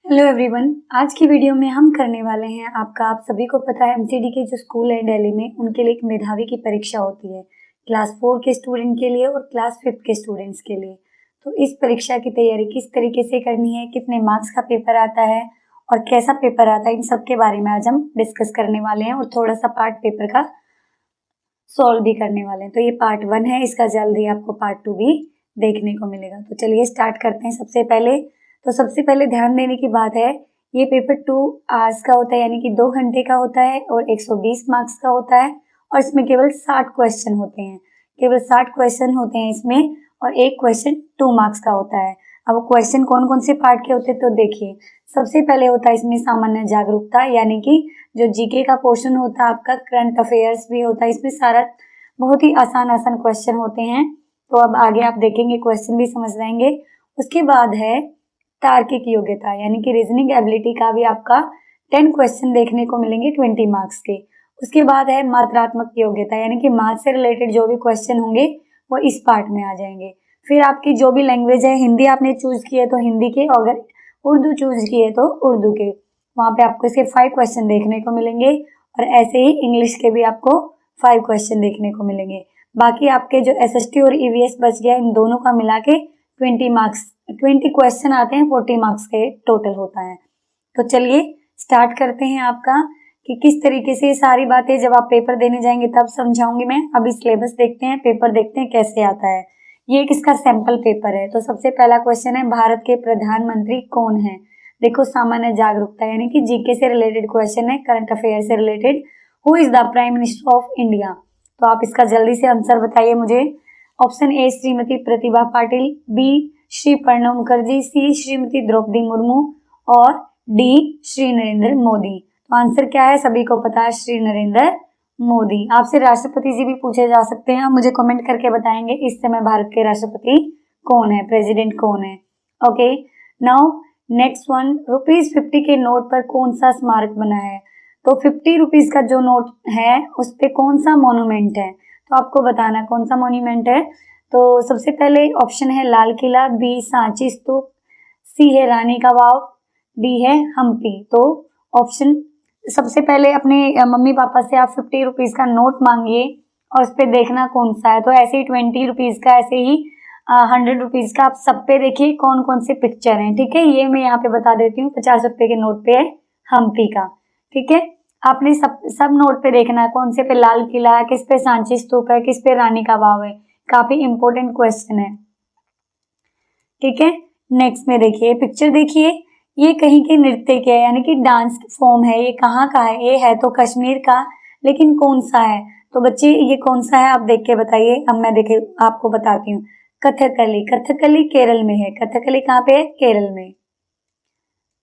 Hello everyone, आज की video में हम करने वाले हैं आप सभी को पता है एमसीडी के जो स्कूल है दिल्ली में उनके लिए एक मेधावी की परीक्षा होती है क्लास 4 के स्टूडेंट के लिए और क्लास 5 के स्टूडेंट्स के लिए। तो इस परीक्षा की तैयारी किस तरीके से करनी है, कितने मार्क्स का पेपर आता है और कैसा पेपर आता है, इन सब के बारे में आज हम डिस्कस करने वाले हैं और थोड़ा सा पार्ट पेपर का सॉल्व भी करने वाले हैं। तो ये पार्ट 1 है, इसका जल्द ही आपको पार्ट 2 भी देखने को मिलेगा। तो चलिए स्टार्ट करते हैं। सबसे पहले ध्यान देने की बात है, ये पेपर 2 आवर्स का होता है, यानी कि 2 घंटे का होता है और 120 मार्क्स का होता है और इसमें केवल 60 क्वेश्चन होते हैं। केवल 60 क्वेश्चन होते हैं इसमें और एक क्वेश्चन 2 मार्क्स का होता है। अब क्वेश्चन कौन कौन से पार्ट के होते हैं तो देखिए, सबसे पहले होता है इसमें सामान्य जागरूकता, यानी कि जो जीके का पोर्शन होता है आपका, करंट अफेयर्स भी होता है इसमें, सारा बहुत ही आसान क्वेश्चन होते हैं। तो अब आगे आप देखेंगे क्वेश्चन भी समझ जाएंगे। उसके बाद है तार्किक योग्यता, यानी कि रीजनिंग एबिलिटी का भी आपका 10 क्वेश्चन देखने को मिलेंगे 20 मार्क्स के। उसके बाद है मात्रात्मक योग्यता, यानी कि मार्क्स से रिलेटेड जो भी क्वेश्चन होंगे वो इस पार्ट में आ जाएंगे। फिर आपकी जो भी लैंग्वेज है, हिंदी आपने चूज की है तो हिंदी के, और अगर उर्दू चूज की है तो उर्दू के, वहाँ पे आपको इसके 5 क्वेश्चन देखने को मिलेंगे और ऐसे ही इंग्लिश के भी आपको 5 क्वेश्चन देखने को मिलेंगे। बाकी आपके जो एसएसटी और ईवीएस बच गया, इन दोनों का मिला के 20 क्वेश्चन आते हैं, 40 मार्क्स के टोटल होता है। तो चलिए स्टार्ट करते हैं आपका कि किस तरीके से ये सारी बातें जब आप पेपर देने जाएंगे तब समझाऊंगी मैं। अभी सिलेबस देखते हैं, पेपर देखते हैं कैसे आता है। ये एक इसका सैंपल पेपर है। तो सबसे पहला क्वेश्चन है, भारत के प्रधानमंत्री कौन है। देखो, सामान्य जागरूकता यानी कि जीके से रिलेटेड क्वेश्चन है, करंट अफेयर से related. Who is the prime minister of India. तो आप इसका जल्दी से आंसर बताइए मुझे। Option A Shrimati Pratibha Patil, B Shri Pranab Mukherjee, C Shrimati Droupadi Murmu और डी श्री नरेंद्र मोदी। तो आंसर क्या है, सभी को पता है, श्री नरेंद्र मोदी। आपसे राष्ट्रपति जी भी पूछे जा सकते हैं, आप मुझे कमेंट करके बताएंगे इस समय भारत के राष्ट्रपति कौन है, प्रेसिडेंट कौन है। ओके, नाउ नेक्स्ट वन, ₹50 के नोट पर कौन सा स्मारक बना है। तो 50 रुपीज का जो नोट है उस पे कौन सा मॉन्यूमेंट है, तो आपको बताना कौन सा मॉन्यूमेंट है। तो सबसे पहले ऑप्शन है लाल किला, बी सांची स्तूप, सी है रानी का वाव, डी है हम्पी। तो ऑप्शन, सबसे पहले अपने मम्मी पापा से आप 50 रुपीज का नोट मांगिए और उस पर देखना कौन सा है। तो ऐसे ही 20 रुपीज का, ऐसे ही 100 रुपीज का, आप सब पे देखिए कौन कौन से पिक्चर हैं। ठीक है, ये मैं यहाँ पे बता देती हूँ। 50 रुपए के नोट पे है हम्पी का। ठीक है, आपने सब नोट पे देखना है कौन से पे लाल किला है, किस पे सांची स्तूप है, किस पे रानी का वाव है। काफी इंपॉर्टेंट क्वेश्चन है। ठीक है, नेक्स्ट में देखिए, पिक्चर देखिए, ये कहीं के नृत्य के है, यानी कि डांस फॉर्म है। ये कहाँ का है, ये है तो कश्मीर का, लेकिन कौन सा है। तो बच्चे ये कौन सा है आप देख के बताइए। अब मैं देखे आपको बताती हूँ। कथकली, कथकली केरल में है। कथकली कहाँ पे है, केरल में।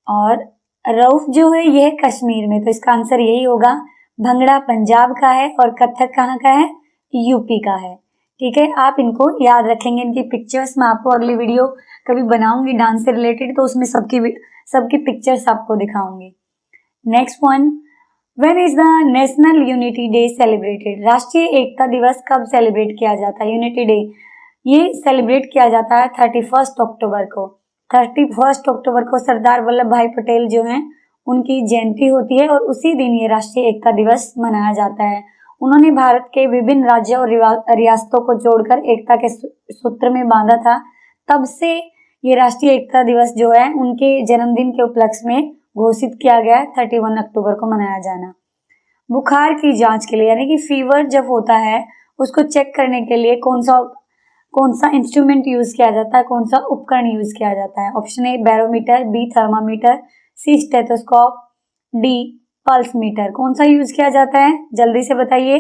और रऊफ जो है ये है कश्मीर में, तो इसका आंसर यही होगा। भंगड़ा पंजाब का है और कथक कहाँ का है, यूपी का है। ठीक है, आप इनको याद रखेंगे। इनकी पिक्चर्स मैं आपको अगली वीडियो कभी बनाऊंगी डांस से रिलेटेड, तो उसमें सबकी पिक्चर्स आपको दिखाऊंगी। Next one, when is the national unity day celebrated. राष्ट्रीय एकता दिवस कब सेलिब्रेट किया जाता है, यूनिटी डे। ये सेलिब्रेट किया जाता है 31 अक्टूबर को। 31 अक्टूबर को सरदार वल्लभ भाई पटेल जो हैं उनकी जयंती होती है और उसी दिन ये राष्ट्रीय एकता दिवस मनाया जाता है। उन्होंने भारत के विभिन्न राज्यों और रियासतों को जोड़कर एकता के सूत्र में बांधा था। तब से ये राष्ट्रीय एकता दिवस जो है उनके जन्मदिन के उपलक्ष्य में घोषित किया गया है 31 अक्टूबर को मनाया जाना। बुखार की जांच के लिए, यानी कि फीवर जब होता है उसको चेक करने के लिए कौन सा इंस्ट्रूमेंट यूज किया जाता है, कौन सा उपकरण यूज किया जाता है। Option A barometer, B thermometer, C stethoscope, D pulse meter. कौन सा यूज किया जाता है, जल्दी से बताइए।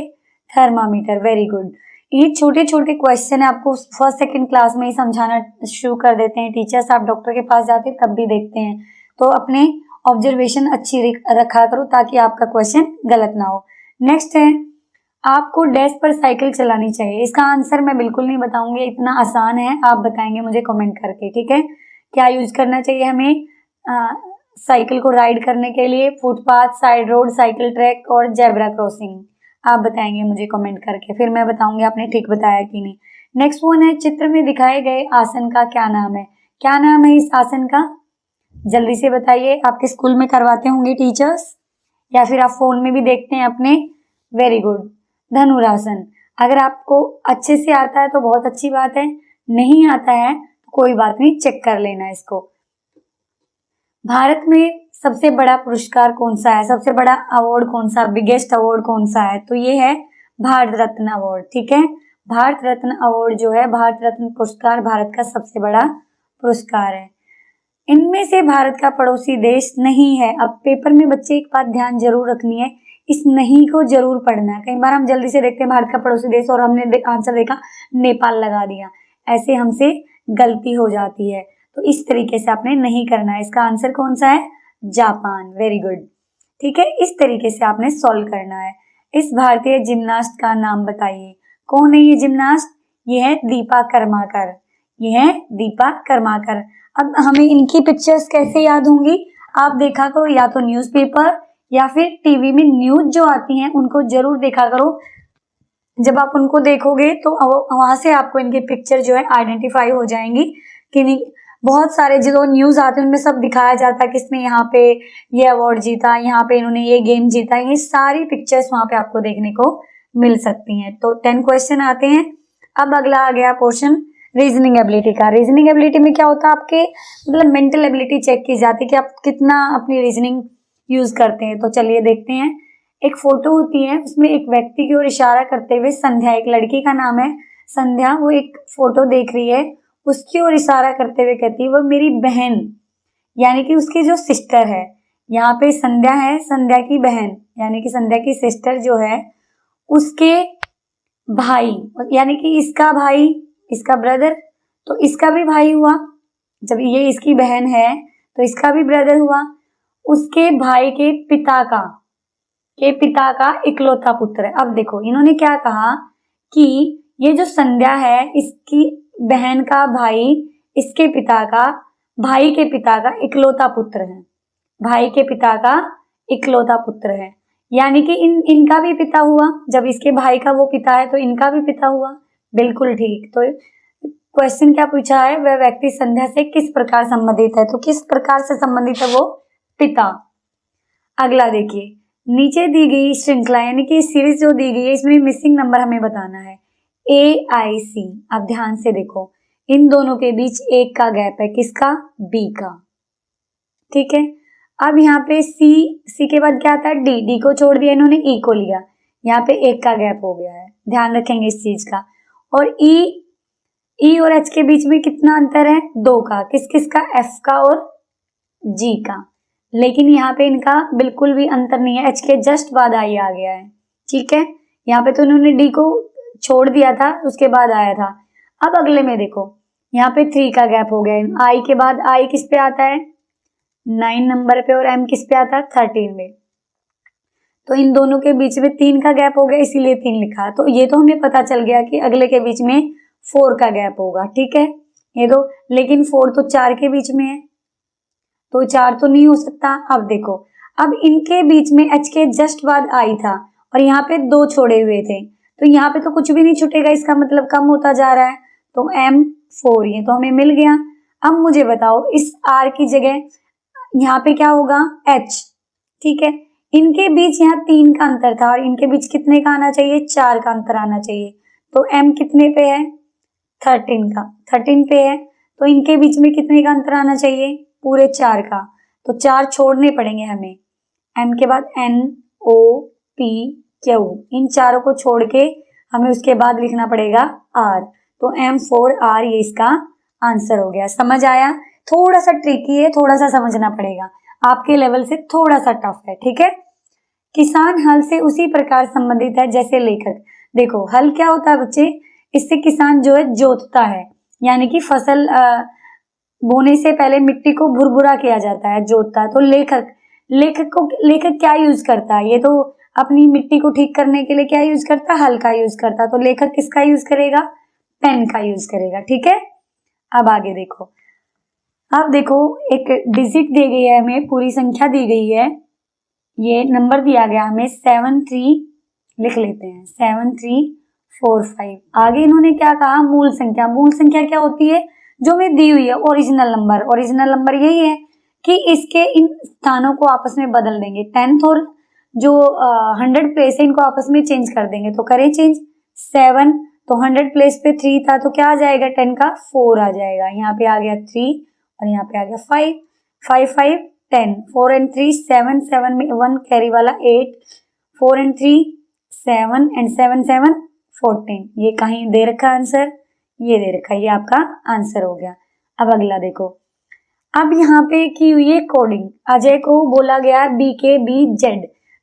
Thermometer, very good. ये छोटे छोटे क्वेश्चन है, आपको फर्स्ट सेकंड क्लास में ही समझाना शुरू कर देते हैं टीचर्स। आप डॉक्टर के पास जाते हैं तब भी देखते हैं, तो अपने ऑब्जर्वेशन अच्छी रखा करो ताकि आपका क्वेश्चन गलत ना हो। नेक्स्ट है, आपको डैश पर साइकिल चलानी चाहिए। इसका आंसर मैं बिल्कुल नहीं बताऊंगी, इतना आसान है, आप बताएंगे मुझे कमेंट करके। ठीक है, क्या यूज करना चाहिए हमें साइकिल को राइड करने के लिए, footpath, side road, cycle track और जेब्रा क्रॉसिंग। आप बताएंगे मुझे कमेंट करके, फिर मैं बताऊंगी आपने ठीक बताया कि नहीं। नेक्स्ट वन है, चित्र में दिखाए गए आसन का क्या नाम है। क्या नाम है इस आसन का, जल्दी से बताइए, आपके स्कूल में करवाते होंगे टीचर्स या फिर आप फोन में भी देखते हैं अपने। Very good. धनुरासन, अगर आपको अच्छे से आता है तो बहुत अच्छी बात है, नहीं आता है तो कोई बात नहीं, चेक कर लेना इसको। भारत में सबसे बड़ा पुरस्कार कौन सा है, सबसे बड़ा अवार्ड कौन सा, बिगेस्ट अवार्ड कौन सा है, तो ये है भारत रत्न अवार्ड। ठीक है, भारत रत्न अवार्ड जो है, भारत रत्न पुरस्कार भारत का सबसे बड़ा पुरस्कार है। इनमें से भारत का पड़ोसी देश नहीं है। अब पेपर में बच्चे एक बात ध्यान जरूर रखनी है, इस नहीं को जरूर पढ़ना है। कई बार हम जल्दी से देखते हैं भारत का पड़ोसी देश और हमने आंसर देखा नेपाल लगा दिया, ऐसे हमसे गलती हो जाती है। तो इस तरीके से आपने नहीं करना है। इसका आंसर कौन सा है, जापान। Very good. ठीक है, इस तरीके से आपने सॉल्व करना है। इस भारतीय जिम्नास्ट का नाम बताइए। कौन है ये जिम्नास्ट, ये है दीपा कर्माकर, ये है दीपा कर्माकर। अब हमें इनकी पिक्चर्स कैसे याद होंगी, आप देखा करो या तो न्यूज़पेपर या फिर टीवी में न्यूज जो आती हैं उनको जरूर देखा करो। जब आप उनको देखोगे तो वहां से आपको इनकी पिक्चर जो है आइडेंटिफाई हो जाएंगी कि नहीं। बहुत सारे जो न्यूज आते हैं उनमें सब दिखाया जाता है किसने यहाँ पे ये अवार्ड जीता, यहाँ पे इन्होंने ये गेम जीता, ये सारी पिक्चर्स वहां पे आपको देखने को मिल सकती हैं। तो 10 क्वेश्चन आते हैं। अब अगला आ गया पोर्शन रीजनिंग एबिलिटी का। रीजनिंग एबिलिटी में क्या होता है, आपके मतलब मेंटल एबिलिटी चेक की जाती है कि आप कितना अपनी रीजनिंग यूज करते हैं। तो चलिए देखते हैं। एक फोटो होती है, उसमें एक व्यक्ति की ओर इशारा करते हुए संध्या, एक लड़की का नाम है संध्या, वो एक फोटो देख रही है, उसकी ओर इशारा करते हुए कहती है वो मेरी बहन, यानी कि उसकी जो सिस्टर है। यहाँ पे संध्या है, संध्या की बहन यानी कि संध्या की सिस्टर जो है उसके भाई, यानी कि इसका भाई, इसका ब्रदर, तो इसका भी भाई हुआ। जब ये इसकी बहन है तो इसका भी ब्रदर हुआ। उसके भाई के पिता का इकलौता पुत्र है। अब देखो इन्होंने क्या कहा कि ये जो संध्या है इसकी बहन का भाई इसके पिता का, भाई के पिता का इकलौता पुत्र है, भाई के पिता का इकलौता पुत्र है, यानी कि इनका भी पिता हुआ। जब इसके भाई का वो पिता है तो इनका भी पिता हुआ। बिल्कुल ठीक। तो क्वेश्चन क्या पूछा है, वह व्यक्ति संध्या से किस प्रकार संबंधित है, तो किस प्रकार से संबंधित है वो, पिता। अगला देखिए, नीचे दी गई श्रृंखला यानी कि सीरीज जो दी गई है इसमें मिसिंग नंबर हमें बताना है। AIC, अब ध्यान से देखो, इन दोनों के बीच एक का गैप है, किसका, B का। ठीक है, अब यहाँ पे C के बाद क्या आता है, D को छोड़ दिया इन्होंने, E को लिया, यहाँ पे एक का गैप हो गया है, ध्यान रखेंगे इस चीज का। और E और H के बीच में कितना अंतर है, 2 का, किस किस का, F का और G का। लेकिन यहाँ पे इनका बिल्कुल भी अंतर नहीं है, H के जस्ट बाद I आ गया है। ठीक है, यहाँ पे तो इन्होंने D को छोड़ दिया था, उसके बाद आया था। अब अगले में देखो, यहाँ पे 3 का गैप हो गया, I के बाद I किस पे आता है, 9 नंबर पे, और M किस पे आता है, 13 में। तो इन दोनों के बीच में 3 का गैप हो गया, इसीलिए 3 लिखा। तो ये तो हमें पता चल गया कि अगले के बीच में 4 का गैप होगा। ठीक है, ये दो, लेकिन 4 तो 4 के बीच में है, तो 4 तो नहीं हो सकता। अब देखो, अब इनके बीच में H के जस्ट बाद I था और यहाँ पे 2 छोड़े हुए थे, तो यहाँ पे तो कुछ भी नहीं छूटेगा, इसका मतलब कम होता जा रहा है। तो M4 ये तो हमें मिल गया। अब मुझे बताओ इस R की जगह यहाँ पे क्या होगा, H। ठीक है, इनके बीच यहाँ 3 का अंतर था और इनके बीच कितने का आना चाहिए, 4 का अंतर आना चाहिए। तो M कितने पे है, 13 का, 13 पे है, तो इनके बीच में कितने का अंतर आना चाहिए, पूरे 4 का। तो 4 छोड़ने पड़ेंगे हमें। M के बाद N O P Q, इन चारों को छोड़ के हमें उसके बाद लिखना पड़ेगा R। तो M4R ये इसका आंसर हो गया। समझ आया, थोड़ा सा ट्रिकी है, थोड़ा सा समझना पड़ेगा, आपके लेवल से थोड़ा सा टफ है। ठीक है, किसान हल से उसी प्रकार संबंधित है जैसे लेखक। देखो हल क्या होता है बच्चे, इससे किसान जो है जोतता है, यानी कि फसल बोने से पहले मिट्टी को भुरभुरा किया जाता है, जोतता है। तो लेखक क्या यूज करता है, ये तो अपनी मिट्टी को ठीक करने के लिए क्या यूज करता है, हल का यूज करता है। तो लेखक किसका यूज करेगा, पेन का यूज करेगा। ठीक है, अब आगे देखो, अब देखो एक डिजिट दी गई है हमें, पूरी संख्या दी गई है, ये नंबर दिया गया हमें 73, लिख लेते हैं 7345। आगे इन्होंने क्या कहा, मूल संख्या। मूल संख्या क्या होती है, जो हमें दी हुई है, ओरिजिनल नंबर। ओरिजिनल नंबर यही है कि इसके इन स्थानों को आपस में बदल देंगे, 10th और जो 100 प्लेस है इनको आपस में चेंज कर देंगे। तो करें चेंज, 7 तो 100 प्लेस पे 3 था तो क्या आ जाएगा 10 का 4 आ जाएगा, यहाँ पे आ गया 3 और यहाँ पे आ गया 5, 5 5 10, 4 and 3 7, 7 में 1 कैरी वाला 8, 4 and 3 7 and 7 7 14। ये कहीं दे रखा आंसर, ये दे रखा, ये आपका आंसर हो गया। अब अगला देखो, अब यहाँ पे की हुई है कोडिंग, अजय को बोला गया BKBZ।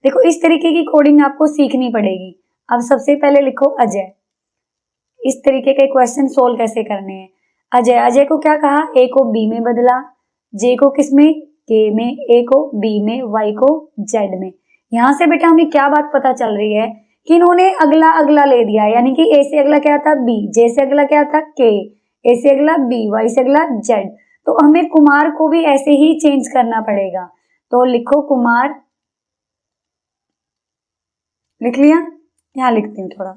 देखो इस तरीके की कोडिंग आपको सीखनी पड़ेगी। अब सबसे पहले लिखो अजय, इस तरीके के क्वेश्चन सोल्व कैसे करने हैं। अजय को क्या कहा, A को B में बदला, J को किस में, K में, A को B में, Y को Z में। यहाँ से बेटा हमें क्या बात पता चल रही है कि इन्होंने अगला अगला ले दिया, यानी कि A से अगला क्या था B, J से अगला क्या था K, A से अगला B, Y से अगला Z। तो हमें कुमार को भी ऐसे ही चेंज करना पड़ेगा। तो लिखो कुमार, लिख लिया, यहाँ लिखती हूँ थोड़ा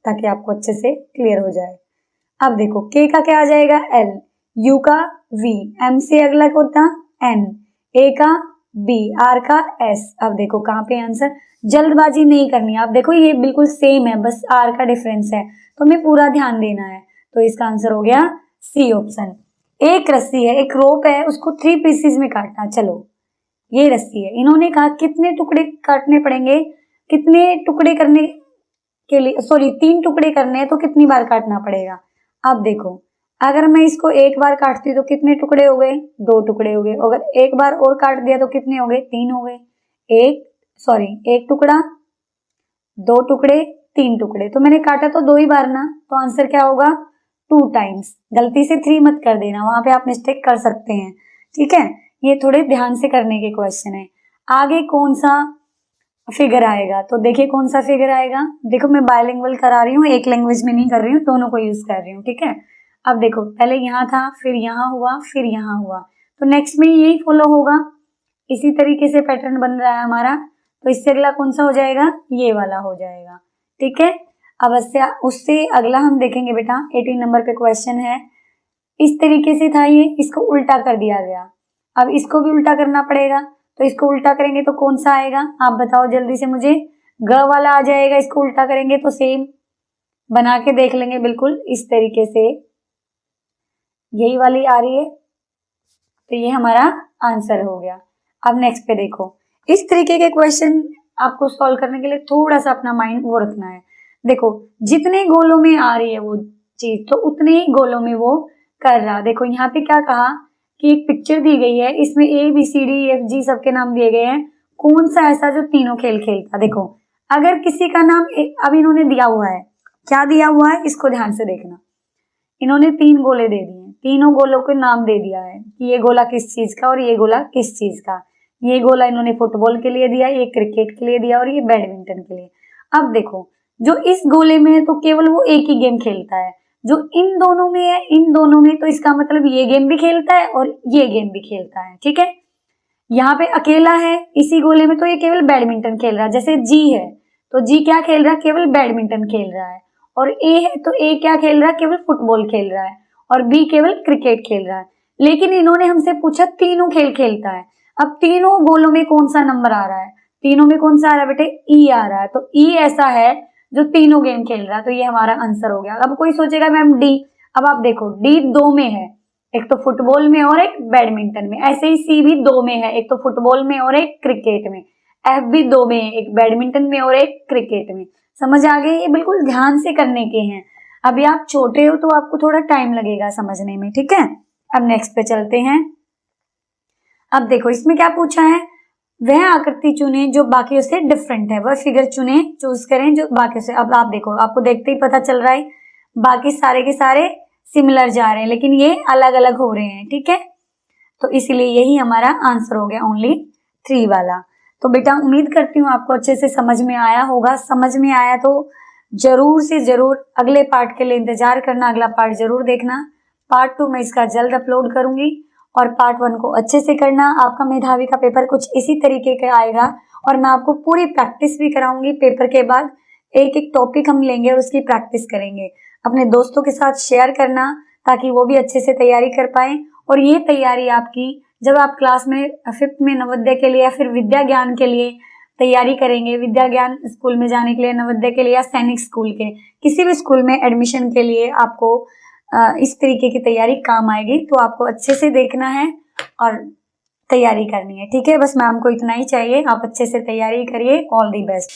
ताकि आपको अच्छे से क्लियर हो जाए। अब देखो K का क्या आ जाएगा L, U का V, M से अगला क्या होता N, A का B, R का S। अब देखो कहाँ पे आंसर, जल्दबाजी नहीं करनी। आप देखो ये बिल्कुल सेम है, बस R का डिफरेंस है, तो हमें पूरा ध्यान देना है। तो इसका आंसर हो गया C ऑप्शन। एक रस्सी है, एक रोप है, उसको 3 पीसेस में काटना। चलो ये रस्सी है, इन्होंने कहा कितने टुकड़े काटने पड़ेंगे, कितने टुकड़े करने के लिए, सॉरी 3 टुकड़े करने हैं तो कितनी बार काटना पड़ेगा। अब देखो अगर मैं इसको एक बार काटती तो कितने टुकड़े हो गए, 2 टुकड़े हो गए। अगर एक बार और काट दिया तो कितने हो गए, 3 हो गए। एक टुकड़ा, 2 टुकड़े, 3 टुकड़े, तो मैंने काटा तो 2 ही बार ना, तो आंसर क्या होगा 2 टाइम्स। गलती से 3 मत कर देना, वहां पे आप मिस्टेक कर सकते हैं, ठीक है। ये थोड़े ध्यान से करने के क्वेश्चन है। आगे कौन सा फिगर आएगा, तो देखिए कौन सा फिगर आएगा। देखो मैं बायलिंगुअल करा रही हूँ, एक लैंग्वेज में नहीं कर रही हूँ, दोनों को यूज कर रही हूँ, ठीक है। अब देखो पहले यहाँ था, फिर यहाँ हुआ, फिर यहाँ हुआ, तो नेक्स्ट में यही फॉलो होगा, इसी तरीके से पैटर्न बन रहा है हमारा। तो इससे अगला कौन सा हो जाएगा, ये वाला हो जाएगा, ठीक है। अब उससे अगला हम देखेंगे बेटा, 18 नंबर पे क्वेश्चन है। इस तरीके से था ये, इसको उल्टा कर दिया गया, अब इसको भी उल्टा करना पड़ेगा। तो इसको उल्टा करेंगे तो कौन सा आएगा, आप बताओ जल्दी से मुझे। ग वाला आ जाएगा, इसको उल्टा करेंगे तो सेम बना के देख लेंगे, बिल्कुल इस तरीके से यही वाली आ रही है, तो ये हमारा आंसर हो गया। अब नेक्स्ट पे देखो, इस तरीके के क्वेश्चन आपको सॉल्व करने के लिए थोड़ा सा अपना माइंड वो रखना है। देखो जितने गोलों में आ रही है वो चीज, तो उतने ही गोलों में वो कर रहा। देखो यहाँ पे क्या कहा कि एक पिक्चर दी गई है, इसमें ABCDEFG सबके नाम दिए गए हैं, कौन सा ऐसा जो तीनों खेल खेलता। देखो अगर किसी का नाम अब इन्होंने दिया हुआ है, क्या दिया हुआ है इसको ध्यान से देखना। इन्होंने 3 गोले दे दिए, तीनों गोलों को नाम दे दिया है कि ये गोला किस चीज का और ये गोला किस चीज का। ये गोला इन्होंने फुटबॉल के लिए दिया, ये क्रिकेट के लिए दिया और ये बैडमिंटन के लिए। अब देखो जो इस गोले में है तो केवल वो एक ही गेम खेलता है, जो इन दोनों में है, इन दोनों में, तो इसका मतलब ये गेम भी खेलता है और ये गेम भी खेलता है, ठीक है। यहाँ पे अकेला है इसी गोले में, तो ये केवल बैडमिंटन खेल रहा है। जैसे जी है तो जी क्या खेल रहा है, केवल बैडमिंटन खेल रहा है। और ए है तो ए क्या खेल रहा है, केवल फुटबॉल खेल रहा है। और बी केवल क्रिकेट खेल रहा है। लेकिन इन्होंने हमसे पूछा तीनों खेल खेलता है। अब तीनों गोलों में कौन सा नंबर आ रहा है, तीनों में कौन सा आ रहा है बेटे, ई आ रहा है। तो ई ऐसा है जो तीनों गेम खेल रहा है, तो ये हमारा आंसर हो गया। अब कोई सोचेगा मैम डी, अब आप देखो डी 2 में है, एक तो फुटबॉल में और एक बैडमिंटन में। ऐसे ही सी भी 2 में है, एक तो फुटबॉल में और एक क्रिकेट में। एफ भी 2 में है, एक बैडमिंटन में और एक क्रिकेट में। समझ आ गई, ये बिल्कुल ध्यान से करने के हैं। अभी आप छोटे हो तो आपको थोड़ा टाइम लगेगा समझने में, ठीक है। अब नेक्स्ट पे चलते हैं। अब देखो इसमें क्या पूछा है, वह आकृति चुने जो बाकियों से डिफरेंट है, वह फिगर चुने, चूज करें जो बाकियों से। अब आप देखो, आपको देखते ही पता चल रहा है बाकी सारे के सारे सिमिलर जा रहे हैं, लेकिन ये अलग अलग हो रहे हैं, ठीक है। तो इसलिए यही हमारा आंसर हो गया, ओनली 3 वाला। तो बेटा उम्मीद करती हूँ आपको अच्छे से समझ में आया होगा। समझ में आया तो जरूर से जरूर अगले पार्ट के लिए इंतजार करना, अगला पार्ट जरूर देखना। पार्ट 2 मैं इसका जल्द अपलोड करूंगी और पार्ट 1 को अच्छे से करना। आपका मेधावी का पेपर कुछ इसी तरीके का आएगा और मैं आपको पूरी प्रैक्टिस भी कराऊंगी। पेपर के बाद एक एक टॉपिक हम लेंगे और उसकी प्रैक्टिस करेंगे। अपने दोस्तों के साथ शेयर करना ताकि वो भी अच्छे से तैयारी कर पाए और ये तैयारी आपकी जब आप क्लास में 5th में नवोदय के लिए या फिर विद्या ज्ञान के लिए तैयारी करेंगे, विद्या ज्ञान स्कूल में जाने के लिए, नवोदय के लिए या सैनिक स्कूल के किसी भी स्कूल में एडमिशन के लिए आपको इस तरीके की तैयारी काम आएगी। तो आपको अच्छे से देखना है और तैयारी करनी है, ठीक है। बस मैम को इतना ही चाहिए, आप अच्छे से तैयारी करिए। All the best.